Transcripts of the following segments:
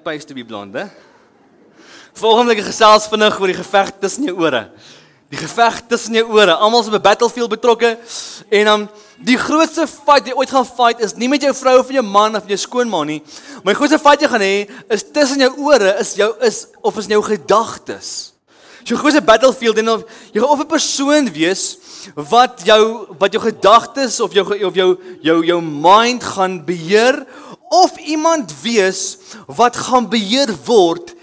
pays to be blonde. Volgende gesels vinnig oor die geveg tussen jou ore. Die geveg tussen jou ore. Almal is op 'n battlefield betrokke en die grootste fight jy ooit gaan fight is nie met jou vrou of jou man of jou skoonma nie. Maar die grootste fight jy gaan hê is tussen jou ore, is jou gedagtes. Jou grootste battlefield en jy gaan of 'n persoon wees wat jou gedagtes of jou mind gaan beheer, of iemand wees wat gaan beheer word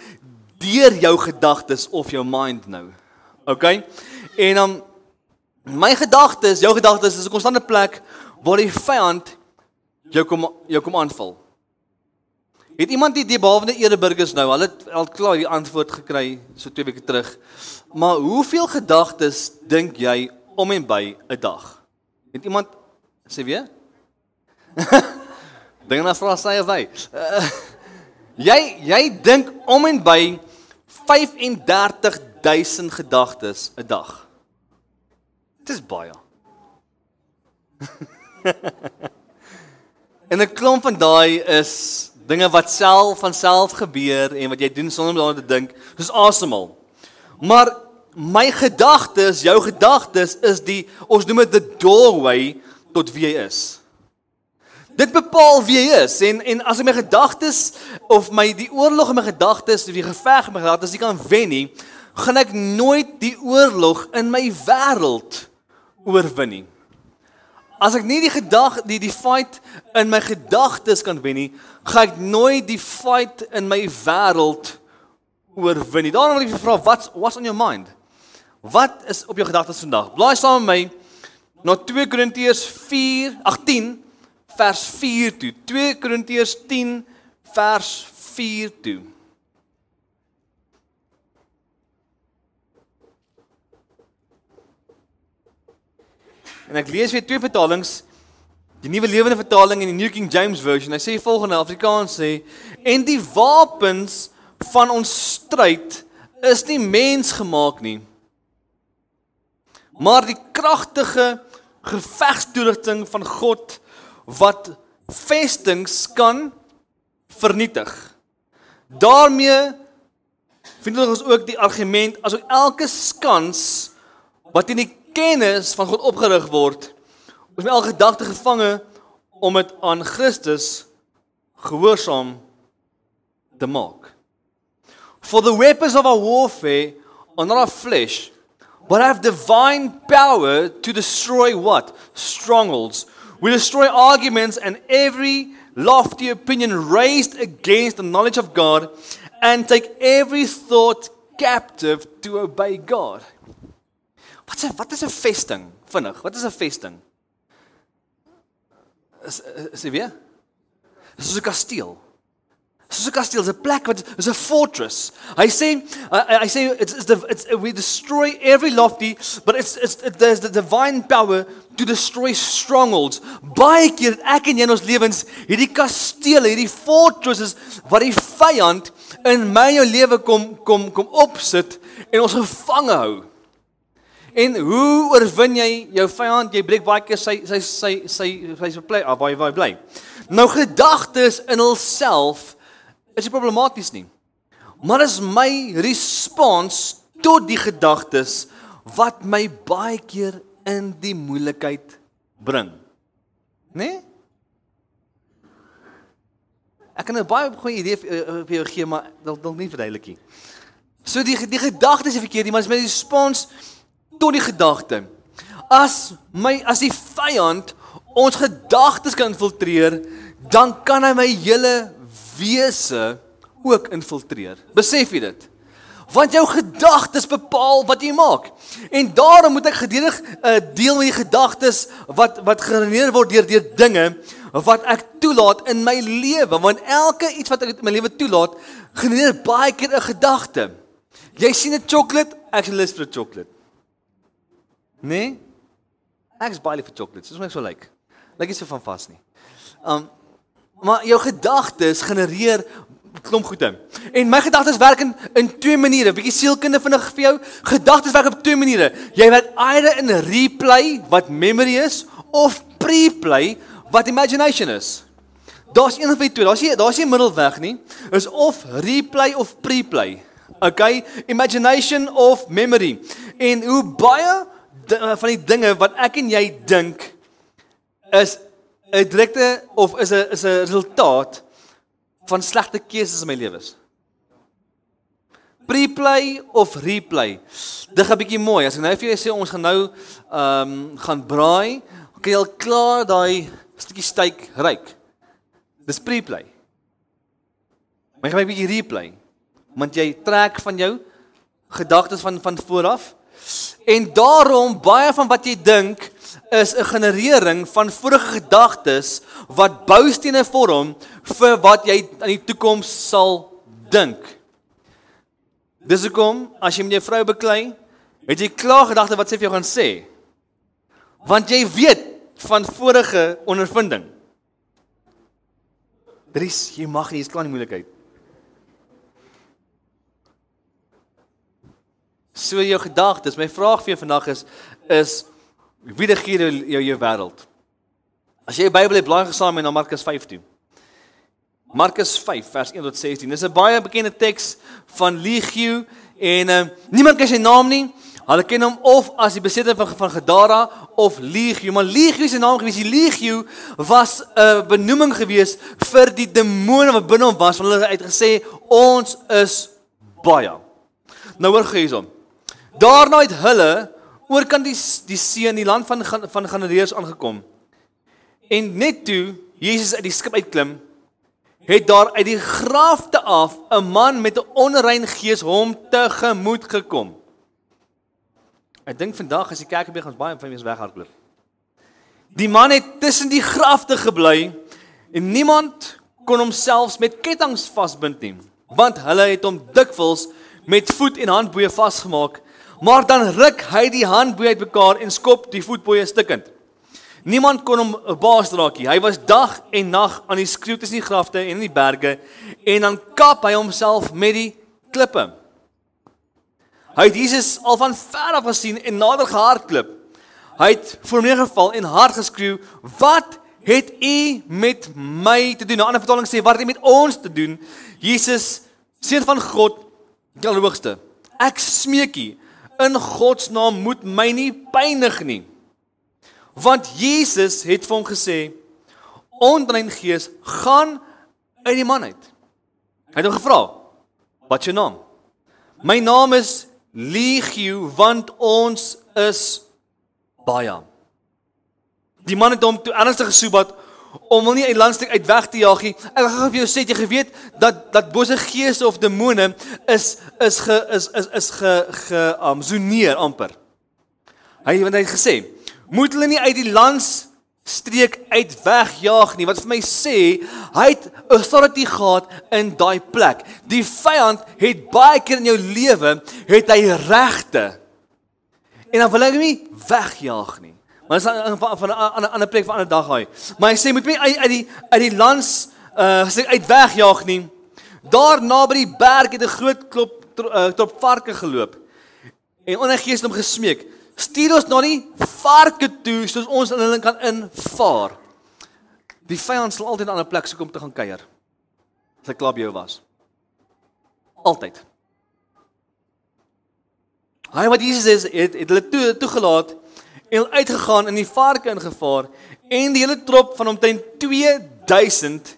deur jou gedagtes of jou mind nou. Okay? En my gedagtes, jou gedagtes is 'n konstante plek waar die vyand jou kom aanval. Het iemand die behalwe Ereburgers nou, hulle het al klaar die antwoord gekry so 2 weke terug. Maar hoeveel gedagtes dink jy om en by 'n dag? Het iemand sê weer? Dink na vra sy of hy. Jy dink om en by 35.000 gedagtes 'n dag. Dit is baie. En 'n klomp van daai is dinge wat van self gebeur en wat jy doen sonder om daaraan te dink, soos asemhaal. Maar my gedagtes, jou gedagtes is ons noem dit the doorway tot wie jy is. Dit bepaal wie jy is en as ek my gedagtes of die oorlog in my gedagtes of die geveg in my gedagtes nie kan wen nie, gaan ek nooit die oorlog in my wêreld oorwin nie. As ek nie die fight in my gedagtes kan wen nie, gaan ek nooit die fight in my wêreld oorwin nie. Daarom wil ek vra, what's on your mind? Wat is op jou gedagtes vandag? Blaai saam met my na 2 Korintiërs 10 vers 4 toe. 2 Korintiërs 10 vers 4 toe. En ek lees weer 2 vertalings, die Nuwe Lewende Vertaling en die New King James Version. Hy sê volgende, Afrikaans sê, en die wapens van ons stryd is nie mensgemaak nie, maar die kragtige gevegstoerusting van God wat vestings kan vernietig. Daarmee vind ons ook die argument, as ook elke skans wat in die kennis van God opgerig word, ons met elke gedagte gevange om dit aan Christus gehoorsaam te maak. For the weapons of our warfare are not of flesh, but have divine power to destroy what? Strongholds. We destroy arguments and every lofty opinion raised against the knowledge of God and take every thought captive to obey God. Wat is 'n vesting? Vinnig, wat is 'n vesting? Is dit weer? Dit is 'n kasteel. Soos 'n kasteel, is 'n plek wat is 'n fortress. Hy sê we destroy every lofty, but there's the divine power to destroy strongholds. Baie keer het ek en jy in ons lewens hierdie kastele, hierdie fortresses wat die vyand in my en jou lewe kom opsit en ons gevange hou. En hoe oorwin jy jou vyand? Jy breek baie keer sy plek af waar hy bly. Nou gedagtes in hulself is nie problematies nie. Maar is my respons tot die gedagtes wat my baie keer in die moeilikheid bring. Nee? Ek kan 'n baie goeie idee vir jou gee, maar dalk nie verduidelik nie. So die gedagtes is verkeerd, maar is my respons tot die gedagte. As die vyand ons gedagtes kan infiltreer, dan kan hy my hele wese ook infiltreer. Besef jy dit? Want jou gedagtes bepaal wat jy maak. En daarom moet ek gedurig deel met die gedagtes wat geredeneer word deur dinge wat ek toelaat in my lewe. Want elke iets wat ek in my lewe toelaat, genereer baie keer 'n gedagte. Jy sien 'n chocolate, ek is lus vir 'n chocolate. Nee? Ek is baie lief vir chocolates, dis hoe ek so lyk. Lyk nie so van vas nie. Maar jou gedagtes genereer klomp goede. En my gedagtes werk in 2 maniere. Bietjie sielkunde vinnig vir jou. Gedagtes werk op 2 maniere. Jy werk either in replay wat memory is of preplay wat imagination is. Daar's een van die twee, daar's nie middelweg nie. Is of replay of preplay. Okay, imagination of memory. En hoe baie van die dinge wat ek en jy dink is 'n direkte of is 'n resultaat van slegte keuses in my lewens. Preplay of replay. Dit gaan 'n bietjie mooi. As ek nou vir jou sê ons gaan nou gaan braai, kan jy al klaar daai stukkie steak ruik. Dis preplay. Maar jy gaan 'n bietjie replay. Want jy trek van jou gedagtes van vooraf. En daarom baie van wat jy dink is 'n generering van vorige gedagtes wat boustene vorm vir wat jy in die toekoms sal dink. Dis hoekom as jy met jou vrou beklei, het jy klaar gedagte wat sy vir jou gaan sê. Want jy weet van vorige ondervinding. Dries, jy mag nie, jy's klaar in die moeilikheid. So jou gedagtes, my vraag vir jou vandag is wie regeer jou wêreld? As jy die Bybel het, blaai gesaam met na Markus 5 toe. Markus 5 vers 1 tot 16. Dis 'n baie bekende teks van Legio en niemand ken sy naam nie. Hulle ken hom of as die besetter van Gadara of Legio, maar Legio is sy naam gewees. Die Legio was 'n benoeming gewees vir die demone wat binne hom was, want hulle het gesê ons is baie. Nou hoor hierson. Daarna het hulle oorkant die see in die land van Galileërs aangekom. En net toe Jesus uit die skip uitklim, het daar uit die grafte af 'n man met 'n onrein gees hom tegemoet gekom. Ek dink vandag as die kerk begin ons baie van mense weghardloop. Die man het tussen die grafte gebly en niemand kon hom selfs met kettinge vasbind nie, want hulle het hom dikwels met voet en handboeie vasgemaak, maar dan ruk hy die handboeie uitmekaar en skop die voetboeie stukkend. Niemand kon hom 'n baas raak nie. Hy was dag en nag aan die skreeu tussen die grafte en in die berge en dan kap hy homself met die klippe. Hy het Jesus al van ver af gesien en nader gehardloop. Hy het voor hom neergeval en hard geskreeu, "Wat het u met my te doen?" 'n ander vertaling sê, "Wat het u met ons te doen?" Jesus, Seun van God, die Allerhoogste, ek smeek u, in God se naam moet my nie pynig nie. Want Jesus het vir hom gesê, "Onrein gees, gaan uit die man uit." Hy het hom gevra, "Wat is jou naam?" "My naam is Legio, want ons is baie." Die man het hom toe ernstig gesoebat om hom nie uit landstreek uit weg te jaag nie. Ek gaan vir jou sê, jy geweet dat bose geeste of demone is zoneer amper. Hy het gesê, moet hulle nie uit die landstreek uit wegjaag nie, wat vir my sê, hy het authority gehad in daai plek. Die vyand het baie keer in jou lewe, het hy regte, en dan wil hy nie wegjaag nie. Maar dit is van 'n ander plek vir 'n ander dag hy. Maar hy sê, moet my uit die lands uit wegjaag nie. Daar naby die berg het 'n groot trop varke geloop, en ongees het hom gesmeek, stuur ons na die varke toe, soos ons in hulle kan invaar. Die vyand sal altyd 'n ander plek soek om te gaan kuier, as hy klaar by jou was. Altyd. Hy wat Jesus is, het hulle toegelaat, en uitgegaan in die varke ingevaar, en die hele trop van omtrent 2000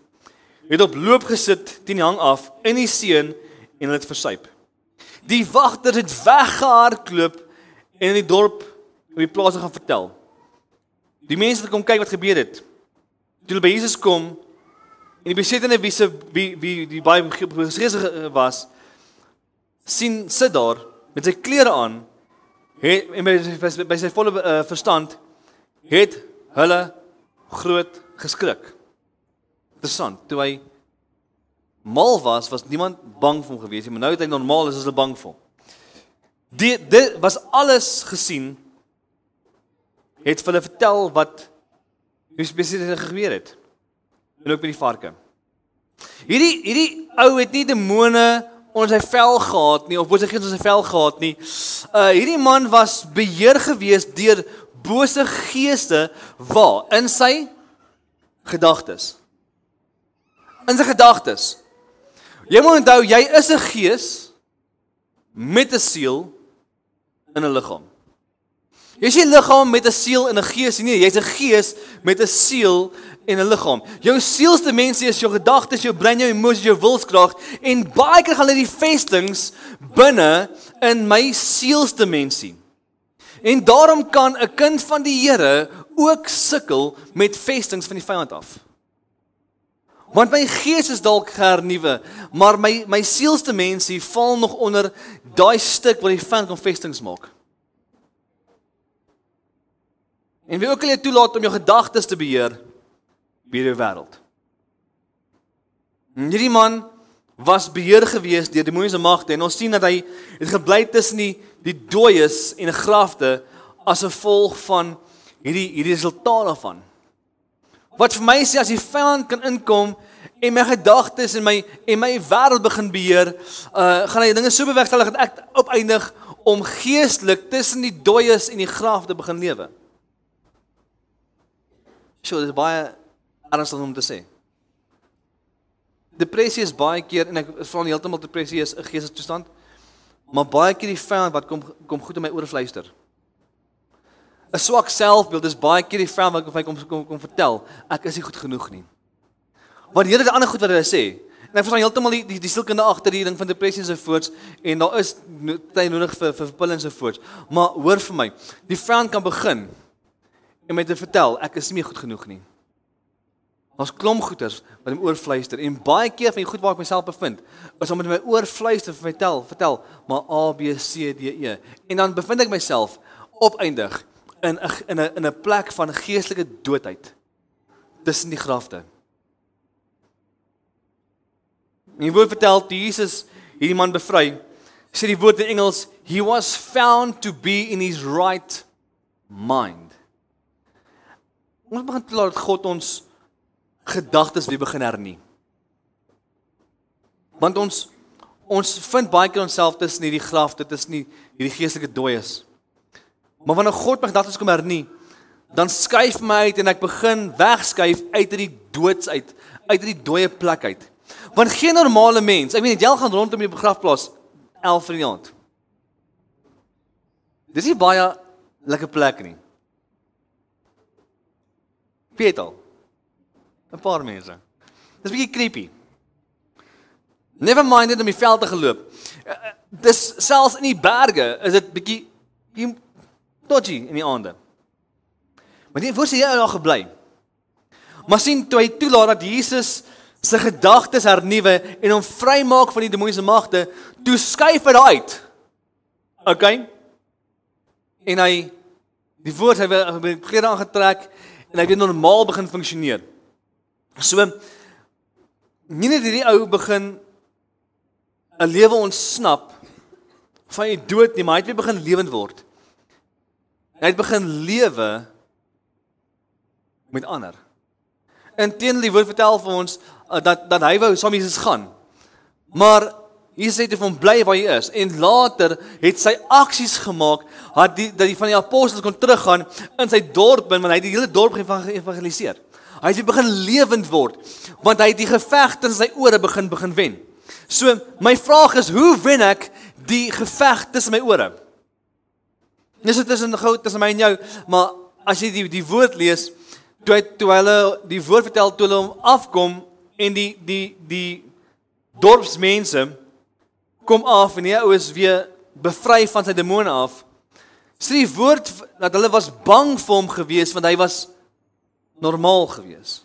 het op loop gesit teen die hang af, in die see, en hulle het versuip. Die wagters het weggehardloop, en in die dorp, op die plaas gaan vertel. Die mense het kom kyk wat gebeur het. Toe hulle by Jesus kom, en die besettene wie die baie gesreesig was, sit daar, met sy klere aan, en by sy volle verstand, het hulle groot geskrik. Interessant, toe hy mal was niemand bang vir hom gewees, maar nou het hy normaal is hulle bang vir hom. Dit was alles gesien, het vir hulle vertel wat spesifiek gebeur het, en ook met die varke. Hierdie ou het nie demone onder sy vel gehad nie, of bose gees onder sy vel gehad nie. Hierdie man was beheer gewees deur bose geeste, waar? In sy gedagtes. in sy gedagtes. Jy moet onthou, jy is 'n gees met 'n siel in 'n liggaam. Jy is nie 'n liggaam met 'n siel en 'n gees nie, jy's 'n gees met 'n siel en 'n liggaam. Jou sielsdimensie is jou gedagtes, jou brein, jou emosies, jou wilskrag en baie keer gaan dit die vestings binne in my sielsdimensie. En daarom kan 'n kind van die Here ook sukkel met vestings van die vyand af. Want my gees is dalk hernuwe, maar my sielsdimensie val nog onder daai stuk waar die vyand kan vestings maak. En wie ook al jy toelaat om jou gedagtes te beheer jou wêreld. Hierdie man was beheer gewees deur demoniese magte en ons sien dat hy het gebly tussen die dooies en grafte as 'n gevolg van hierdie resultaat daarvan. Wat vir my sê as die vyand kan inkom en my gedagtes en my wêreld begin beheer, gaan hy dinge so bewerkstellig dat ek opeindig om geestelik tussen die dooies en die grafte begin lewe. So, dit is baie ernstig om te sê. Depressie is baie keer, en ek vra nie heeltemal depressie is 'n geestestoestand, maar baie keer die vyand wat kom goed in my ore fluister. 'n Swak selfbeeld is baie keer die vyand wat vir my kom vertel, ek is nie goed genoeg nie. Want die hele ander goed wat hy sê, en ek verstaan heeltemal die sielkunde agter die ding van depressie en so voorts, en daar is tyd nodig vir pille en so voorts, maar hoor vir my, die vyand kan begin en my te vertel, ek is nie meer goed genoeg nie. Ons klomp goeters wat in my oor fluister, en baie keer van die goed waar ek myself bevind, is om met my oor fluister vertel, maar A, B, C, D, E. En dan bevind ek myself opeindig in 'n plek van geestelike doodheid tussen die grafte. En die woord vertel, toe Jesus hierdie man bevry, sê die woord in Engels, he was found to be in his right mind. Ons begin toelaat dat God ons gedagtes weer begin hernie. Want ons vind baie keer onsself tussen hierdie grafte, tussen hierdie geestelike dooies. Maar wanneer God my gedagtes kom hernie, dan skuif my uit en ek begin wegskuif uit die doods uit die dooie plek uit. Want geen normale mens, ek weet jy gaan rondom die begrafplaas 11 in die aand. Dis nie baie lekker plek nie. Weet al. 'n Paar mense. Dis 'n bietjie creepy. Never mind dit om die veld te geloop. Dis selfs in die berge is dit bietjie dodgy in die aande. Maar die voor sy jy daar gebly. Maar sien toe hy toelaat dat Jesus sy gedagtes hernuwe en hom vrymaak van die demoniese magte, toe skuif hy daar uit. Okay? En hy die woord hy het klere aangetrek en hy het normaal begin funksioneer. So, nie net hierdie ou begin 'n lewe ontsnap van die dood nie, maar hy het weer begin lewend word. Hy het begin lewe met ander. Inteendeel die woord vertel vir ons dat hy wou saam met Jesus gaan. Maar Jesus het vir hom bly waar hy is en later het sy aksies gemaak dat die van die apostels kon teruggaan in sy dorp want hy het die hele dorp geëvangeliseer. Hy het begin lewend word want hy het die geveg tussen sy ore begin wen. So my vraag is, hoe wen ek die geveg tussen my ore? Dis dit tussen my en jou, maar as jy die woord lees, toe hulle die woord vertel, toe hulle hom afkom en die dorpsmense kom af en die ou is weer bevry van sy demone af. Sê die woord dat hulle was bang vir hom gewees want hy was normaal gewees.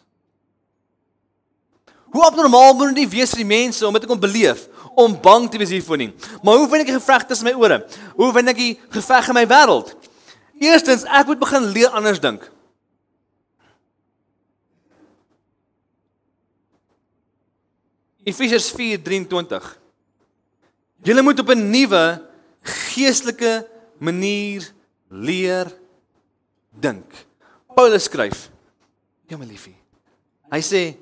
Hoe abnormaal moet dit wees vir die mense om dit te kon beleef, om bang te wees hiervoor nie. Maar hoe wen ek die geveg tussen my ore? Hoe wen ek die geveg in my wêreld? Eerstens, ek moet begin leer anders dink. Efesiërs 4:23. Julle moet op 'n nuwe geestelike manier leer dink. Paulus skryf, ja my liefie, hy sê,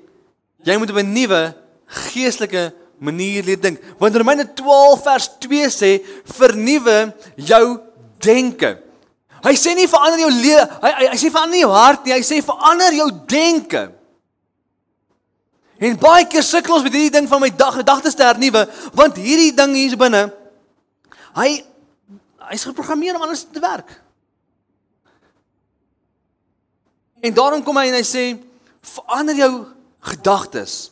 jy moet op 'n nuwe geestelike manier leer dink. Want Romeine 12 vers 2 sê, vernuwe jou denke. Hy sê nie verander jou lewe, hy sê verander jou hart nie, hy sê verander jou denke. En baie keer sukkel ons met hierdie ding van my gedagtes te hernuwe, want hierdie ding hier binne, hy's geprogrammeer om anders te werk. En daarom kom hy en hy sê, verander jou gedagtes.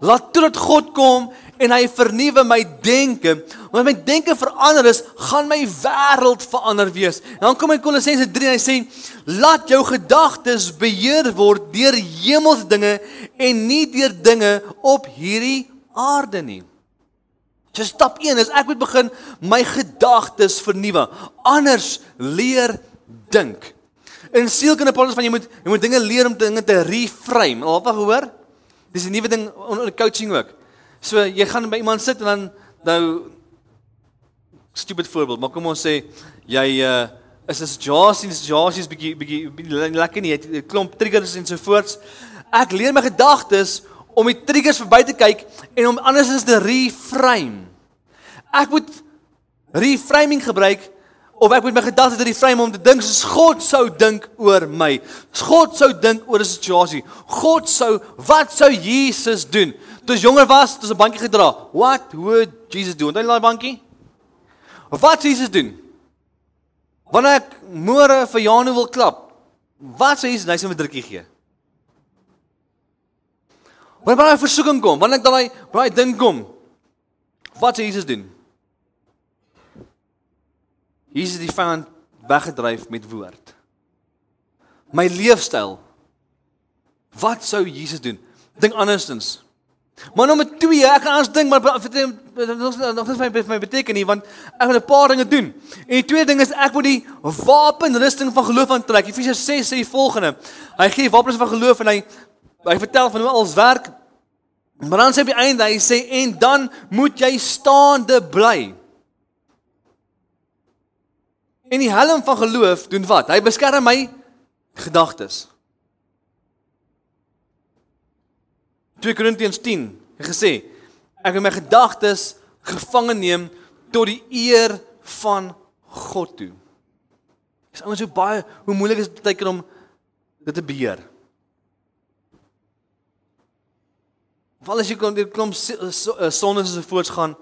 Laat toe dat God kom en hy vernuwe my denke. Want my denke verander is, gaan my wêreld verander wees. En dan kom hy in Kolossense 3 en hy sê, laat jou gedagtes beheer word deur hemelse dinge en nie deur dinge op hierdie aarde nie. So stap 1 is, ek moet begin my gedagtes vernuwe. Anders leer dink. In sielkunde praat ons van jy moet dinge leer om dinge te reframe. Al wat gehoor? Dis 'n nuwe ding onder coaching ook. So jy gaan by iemand sit en dan nou stupid voorbeeld, maar kom ons sê jy is 'n situasie is bietjie lekker nie, jy het 'n klomp triggers en so voorts. Ek leer my gedagtes om die triggers verby te kyk en om anders te reframe. Ek moet reframing gebruik. Of ek moet my gedagtes reframe om te dink soos God sou dink oor my. God sou dink oor 'n situasie. Wat sou Jesus doen? Toe hy jonger was, het hy 'n bandjie gedra. What would Jesus do? Onthou jy daai bandjie? Wat sou Jesus doen? Wanneer ek môre vir Janu wil klap, wat sou Jesus, hy sou 'n drukkie gee? Wanneer daai versoeking kom, wanneer ek daai ding kom, wat sou Jesus doen? Jesus het die vyand weggedryf met woord. My leefstyl. Wat sou Jesus doen? Dink andersins. Maar nommer 2, ek kan anders dink, maar nog nie vir my beteken nie, want ek moet 'n paar dinge doen. En die tweede ding is, ek moet die wapenrusting van geloof aantrek. Efesiërs 6 sê die volgende. Hy gee die wapens van geloof en hy vertel van hoe alles werk. Maar dan sê op die einde, hy sê, en dan moet jy staande bly. En die helm van geloof doen wat? Hy beskerm my gedagtes. 2 Korintiërs 10 het gesê, ek wil my gedagtes gevange neem tot die eer van God toe. Dis ouens so baie, hoe moeilik is dit baie keer om dit te beheer. Val as jy kom deur klomp sondes en so voorts gaan,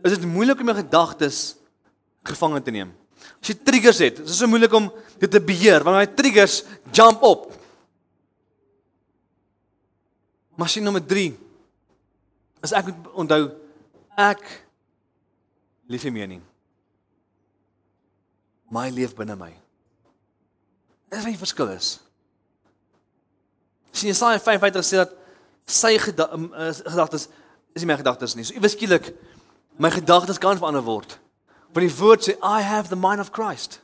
is dit moeilik om jou gedagtes gevange te neem. As jy triggers het, is dit so moeilik om dit te beheer, want my triggers jump op. Maar sien nommer 3, is ek moet onthou, ek leef nie meer nie. My leef binne my. Dit is wat die verskil is. Sien, Jesaja 55 sê dat sy gedagtes is nie my gedagtes nie. So iewes skielik, my gedagtes kan verander word. Want die woord sê, I have the mind of Christ.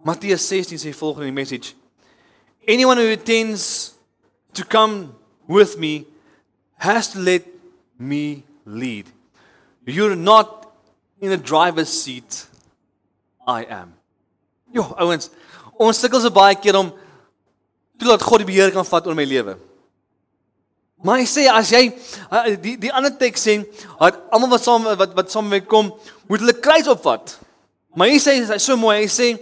Mattheus 16 sê volgende in die message, anyone who intends to come with me has to let me lead. You're not in the driver's seat, I am. Jo, ouens, ons sukkel so baie keer om toelaat God die beheer kan vat oor my lewe. Maar hy sê, as jy, die ander teks sê, almal wat saam met my kom, moet hulle kruis opvat. Maar hy sê, hy is so mooi, hy sê,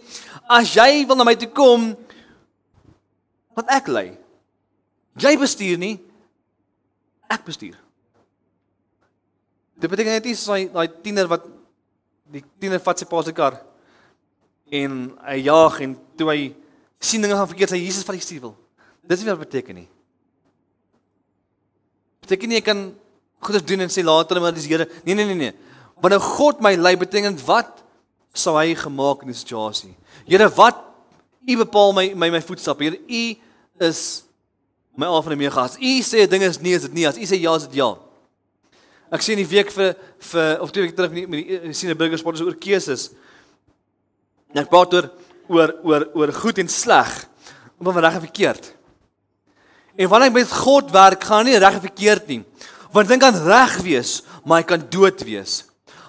as jy wil na my toe kom, wat ek lei. Jy bestuur nie, ek bestuur. Dit beteken net nie soos die tiener vat sy pa se kar, en hy jaag, en toe hy sien dinge gaan verkeerd, sê Jesus vat die stuur. Dit is nie wat beteken nie. Beteken nie, ek kan goeders doen en sê later, maar dis Here, nee. Wanneer God my lei, beteken wat sou hy gemaak in die situasie? Here, wat, U bepaal my voetstappe, Here, U is my alfa en omega. As U sê ding is nie, is dit nie, as U sê ja, is dit ja. Ek sê in die week of 2 weke terug, met die Senior Burgers Sport, oor keuses, en ek praat oor goed en sleg, om van reg en verkeerd. En wanneer ek met God werk, gaan nie reg en verkeerd nie. Want ding kan reg wees, maar hy kan dood wees.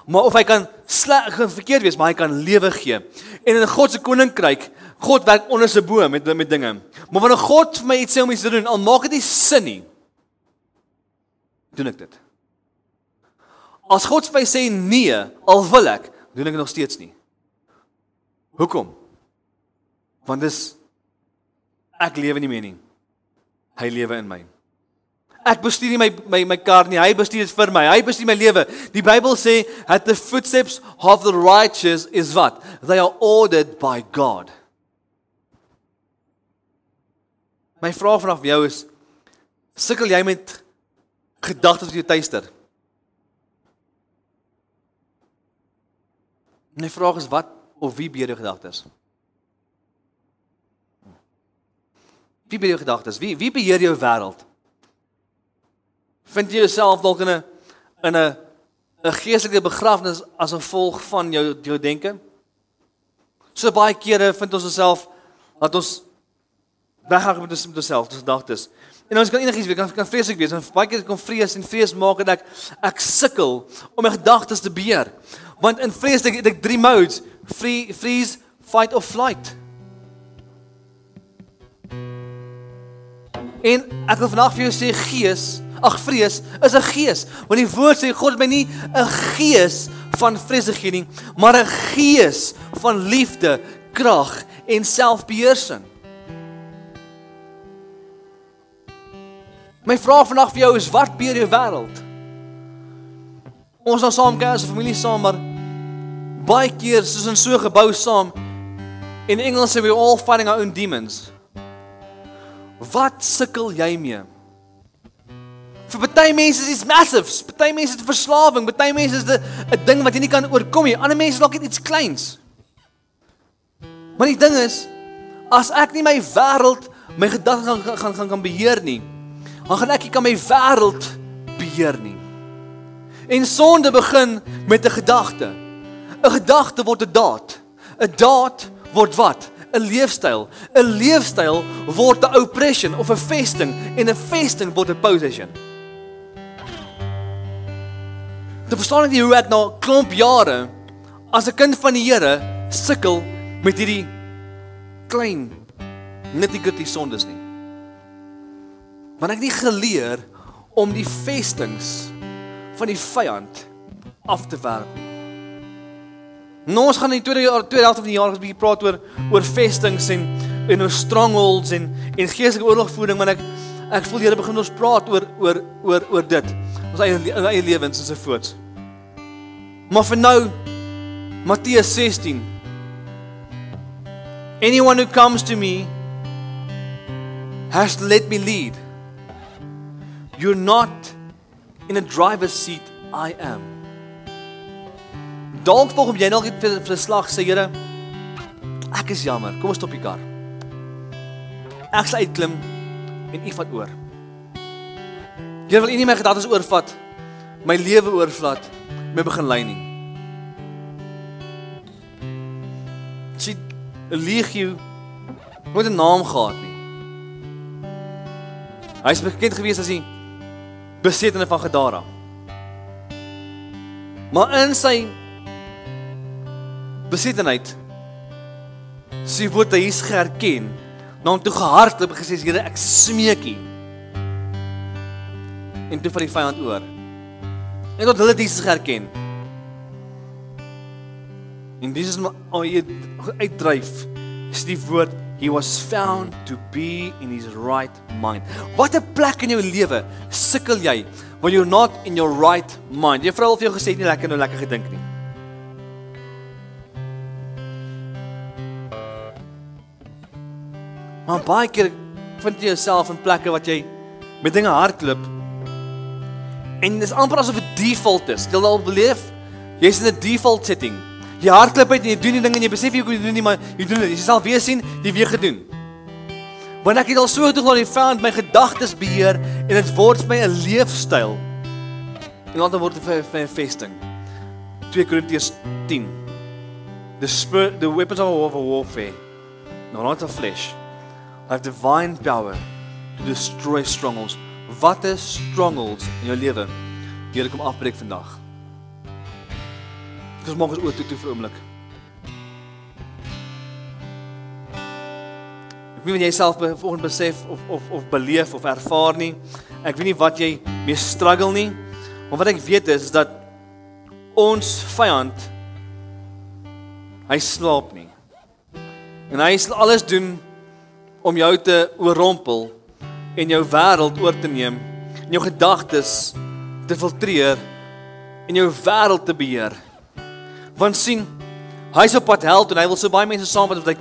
Maar of hy kan verkeerd wees, maar hy kan lewe gee. En in God se koninkryk, God werk onder sy bo met dinge. Maar wanneer God vir my iets sê om iets te doen, al maak dit nie sin nie, doen ek dit. As God vir my sê nee, al wil ek, doen ek nog steeds nie. Hoekom? Want ek lewe nie meer nie. Hy lewe in my. Ek bestuur nie my kar nie, hy bestuur dit vir my. Hy bestuur my lewe. Die Bybel sê, at the footsteps of the righteous is what? They are ordered by God. My vraag vanaf jou is, sukkel jy met gedagtes wat jou tuister? My vraag is, wat of wie beheer jou gedagtes? Wie beheer jou gedagtes? Wie beheer jou wêreld? Vind jy jouself dalk in 'n geestelike begrafnis as gevolg van jou denke? So baie kere vind ons osself dat ons weggaan met onsself, ons gedagtes. En ons kan enigiets wees, kan vreeslik wees. En baie keer kom vrees maak dat ek sukkel om my gedagtes te beheer. Want in vrees het ek 3 modes: freeze, fight of flight. En ek wil vandag vir jou sê vrees is 'n gees. Want die woord sê God het my nie 'n gees van vrees gegee nie, maar 'n gees van liefde, krag en selfbeheersing. My vraag vandag vir jou is, wat beheer jou wêreld? Ons nou saam kyk as 'n familie saam, maar baie keer soos in so 'n gebou saam, in Engels sê we all fighting our own demons. Wat sukkel jy mee? Vir baie mense is dit massive, baie mense is dit verslawing, baie mense is dit 'n ding wat jy nie kan oorkom nie. Ander mense dalk net iets kleins. Maar die ding is, as ek nie my wêreld, my gedagtes gaan beheer nie, dan gaan ek nie kan my wêreld beheer nie. En sonde begin met 'n gedagte. 'n Gedagte word 'n daad. 'n Daad word wat? 'n Leefstyl. 'n Leefstyl word 'n oppression of 'n vesting, en 'n vesting word 'n possession. Te verstaan ek nie hoe ek na klomp jare as 'n kind van die Here sukkel met hierdie klein nitty-gritty sondes nie. Want ek het nie geleer om die vestings van die vyand af te werp nie. Nou ons gaan in die tweede helfte van die jaar 'n bietjie praat oor vestings en oor strongholds en geestelike oorlogvoering, want ek voel die Here begin ons praat oor dit. Ons eie lewens en so voort. Maar vir nou, Matteus 16. Anyone who comes to me has to let me lead. You're not in a driver's seat, I am. Dalk volg jy nog vir 'n slag sê, Here, ek is jammer, kom ons stop die kar. Ek sal uitklim en U vat oor. Here, wil U nie my gedagtes oorvat, my lewe oorvat, my begin lei nie. Sien, 'n legio nooit 'n naam gehad nie. Hy is bekend gewees as die besetene van Gadara. Maar in sy besettenheid sy word hy is geherken, na hom toe gehardloop en gesê, Here, ek smeek U. En toe van die vyand oor. En tot hulle Jesus geherken. En Jesus uitdryf, is die woord, he was found to be in his right mind. Wat 'n plek in jou lewe sukkel jy, when you're not in your right mind. Jy vrou al vir jou gesê, nie lekker gedink nie. Maar baie keer vind jy jouself in plekke wat jy met dinge hardloop, en dis amper asof dit default is. Jy al beleef, jy's in 'n default setting. Jy hardloop uit en jy doen die ding en jy besef jy doen nie, maar jy doen dit. Jy sal weer sien, jy weer gedoen. Want ek het al so toe dat die vyand my gedagtes beheer en dit word vir my 'n leefstyl. En later word dit vir 'n vesting. 2 Korintiërs 10. The weapons of warfare, not of flesh, have divine power to destroy strongholds. Wat is strongholds in jou lewe? Die Here kom afbreek vandag. Ons maak ons oor toe vir 'n oomblik. Ek weet nie wat jy self vanoggend besef of beleef of ervaar nie. Ek weet nie wat jy mee struggle nie. Maar wat ek weet is dat ons vyand, hy slaap nie. En hy sal alles doen om jou te oorrompel en jou wêreld oor te neem, en jou gedagtes te filtreer en jou wêreld te beheer. Want sien, hy is op pad hel toe en hy wil so baie mense saamvat wat hy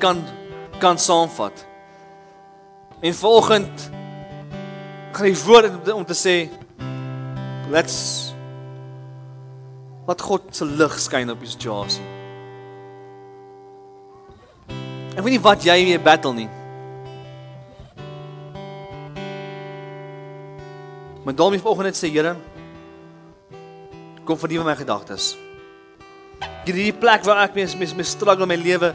kan saamvat. En vanoggend gaan hy woord om te sê, laat God se lig skyn op die situasie. Ek weet nie wat jy mee battle nie. Maar daarom het vanoggend net sê, Here, kom vernuwe my gedagtes. Hierdie plek waar ek mee struggle in my lewe,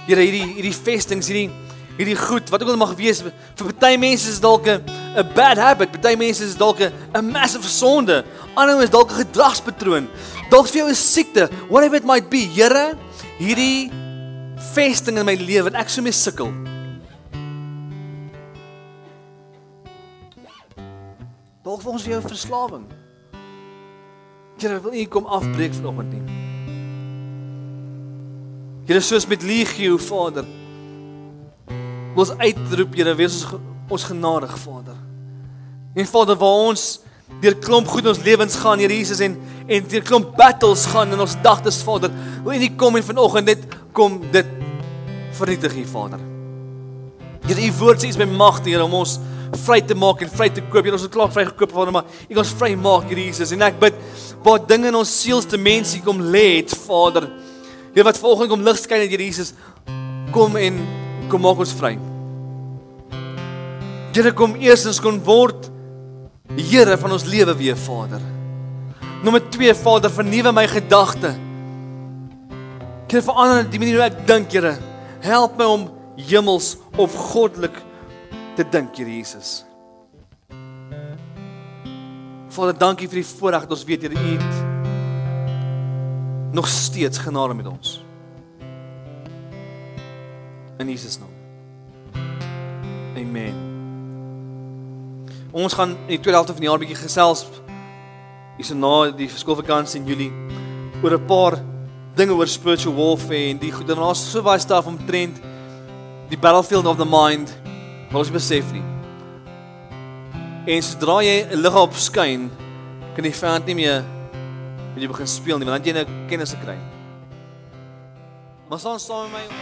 Here, hierdie vestings, hierdie goed, wat ook al mag wees, vir party mense is dalk 'n bad habit, party mense is dalk 'n massive sonde, ander is dalk 'n gedragspatroon, dalk vir jou 'n siekte, whatever it might be, Here, hierdie vesting in my lewe wat ek so mee sukkel. Dalk volgens vir jou verslawing. Here, wil U kom afbreek vanoggend nie. Here, soos met Legio, Vader, ons uitroep, Here, wees ons genadig, Vader. En Vader, waar ons deur klomp goed in ons lewens gaan, Here Jesus, en deur klomp battles gaan in ons gedagtes, Vader, wil U nie kom en vanoggend net kom dit vernietig, hier, Vader. Here, U woord sê is by magte, Here, om ons vry te maak en vry te koop. Here, ons het klaar vry gekoop, Vader, maar U kan ons vry maak, Here Jesus. En ek bid, waar dinge in ons sielsdimensie kom lê het, Vader, Here, wat vanoggend kom lig skyn het, Here Jesus, kom maak ons vry. Here, kom eerstens kon word Here van ons lewe weer, Vader. Nommer 2, Vader, vernuwe my gedagte. Here, verander die manier hoe ek dink, Here. Help my om hemels of goddelik te dink, Here Jesus. Vader, dankie vir die voorreg dat ons weet, Here, U het nog steeds genade met ons. In Jesus naam. Amen. Ons gaan in die tweede helfte van die jaar bietjie gesels, hierso na die skoolvakansie in Julie, oor 'n paar dinge oor spiritual warfare en die goed. En ons so baie stuff omtrent die battlefield of the mind, wat ons besef nie. En sodra jy 'n lig op skyn, kan die vyand nie meer met jy begin speel nie, want dan jy nou kennis kry. Maar staan saam met my.